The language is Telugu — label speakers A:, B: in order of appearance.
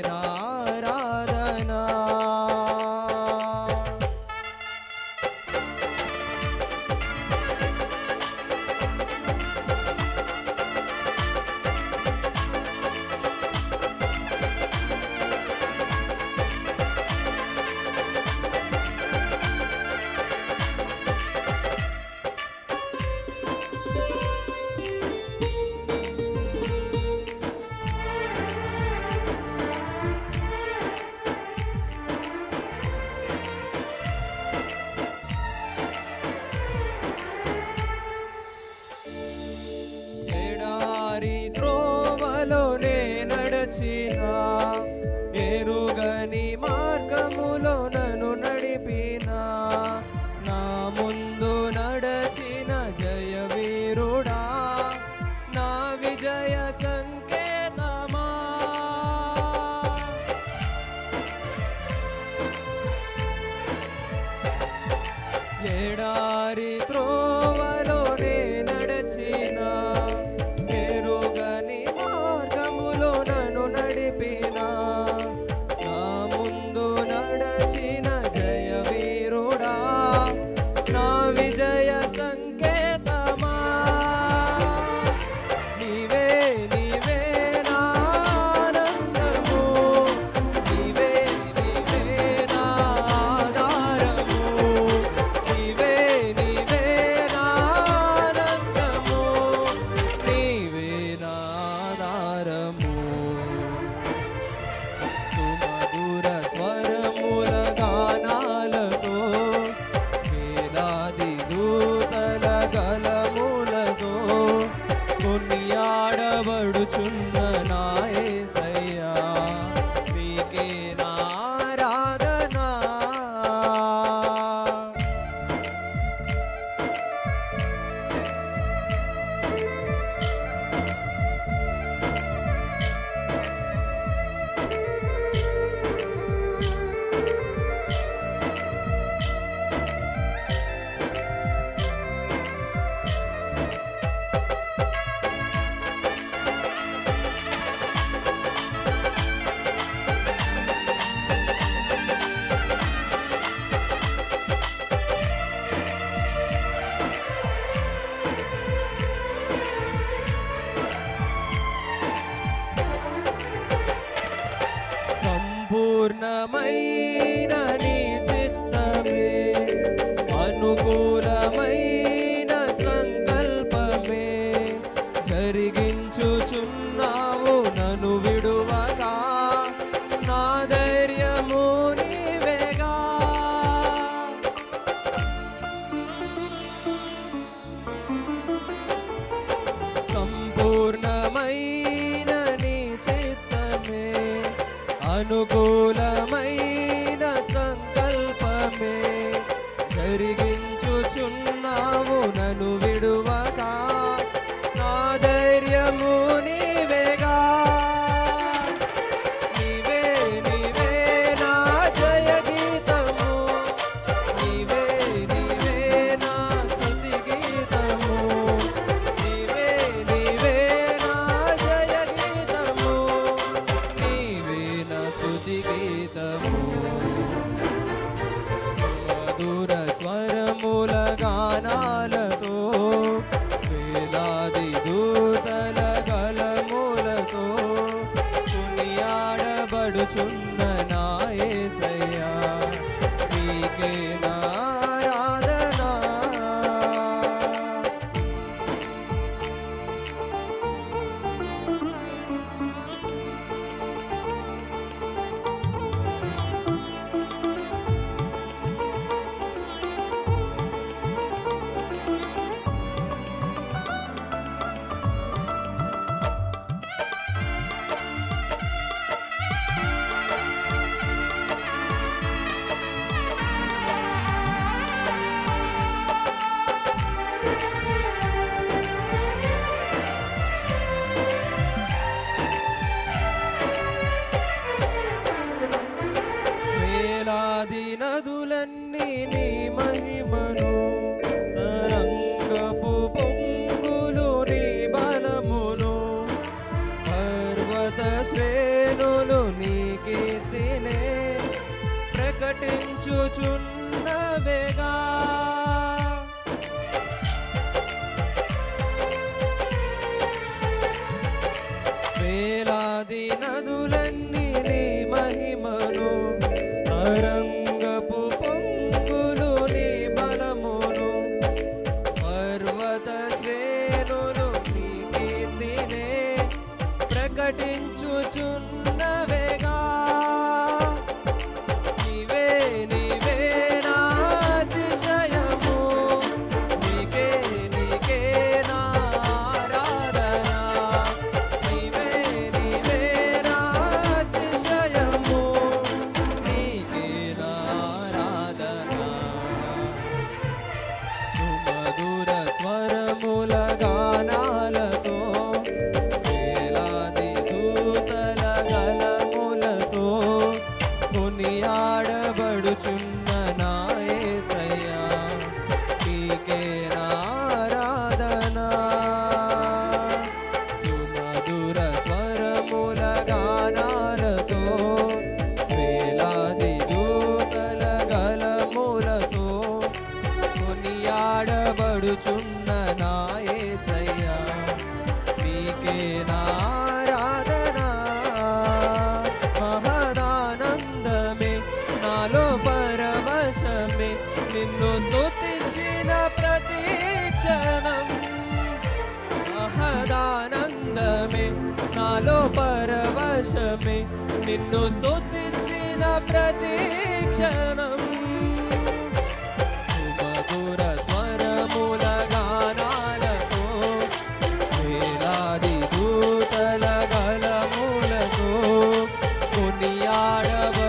A: నారాధనా. త్రోవలోనే నడచిన ఎరుగని మార్గములో నన్ను నడిపిన నా ముందు నడచిన జయవీరుడా నా విజయ సంకేతమా. ఎడారి త్రోవలోనే నడచిన నా ముందు నడచిన జయవీరుడా నా విజయ సంకేతమా. నీవే నీవే నా ఆనందము, నీవే నీవే నా ఆధారము, నీవే నీవే నా ఆనందము, నీవే నా ఆధారము. సుమధుర స్వరముల గానాలతో వేలాది దూతల గలములతో కొనియాడబడుచున్న నా యేసయ్యా నీకే నా ఆరాధనా. పూర్ణమైన నీ చిత్తమే అనుకూలమైన సంకల్పమే జరిగించుచున్నావు నన్ను విడువక నా ధైర్యము నీవేగా. సంపూర్ణమైన నీ చిత్తమే అనుకూలమైన సంకల్పమే జరిగించుచున్నావు నన్ను విడువక నా ధైర్యము నీవేగా. నీవే నీవే నా జయ గీతము, నీవే నీవే నా స్తుతి గీతము, నీవే నీవే నా జయ గీతము, నీవే నా స్తుతి గీతము. మధుర స్వరముల గానాలతో వేలాది దూతల గలములతో కొనియాడబడుచున్న నా యేసయ్యా నీకే నా ఆరాధనా. శ్రేణులు నీ కీర్తినే ప్రకటించుచున్నవేగా. వేలాది నదులన్నీ నీ మహిమను, తరంగపు పొంగులు నీ బలమును, పర్వత శ్రేణులు నీ కీర్తినే ప్రకటించుచున్నవేగా. నీవే నీవే నా అతిశయము, నీకే నీకే నా ఆరాధన. నీవే నీవే నా అతిశయము, నీకే నా ఆరాధన. సుమధుర స్వరముల గానాలతో, వేలాది దూతల గళములతో కొనియాడబడుచున్న నా యేసయ్యా, నీకే నా ఆరాధన. సుమధుర స్వరముల గానాలతో, వేలాది దూతల గళములతో కొనియాడబడుచున్న నా యేసయ్యా, నీకే నా ఆరాధన. మహదానందమే నాలో పరవశమే, నిన్ను స్తుతించిన ప్రతి క్షణం. మహదానందమే నాలో పరవశమే, నిన్ను స్తుతించిన ప్రతి క్షణం. సుమధుర స్వరముల గానాలతో, వేలాది దూతల గళములతో కొనియాడబడుచున్న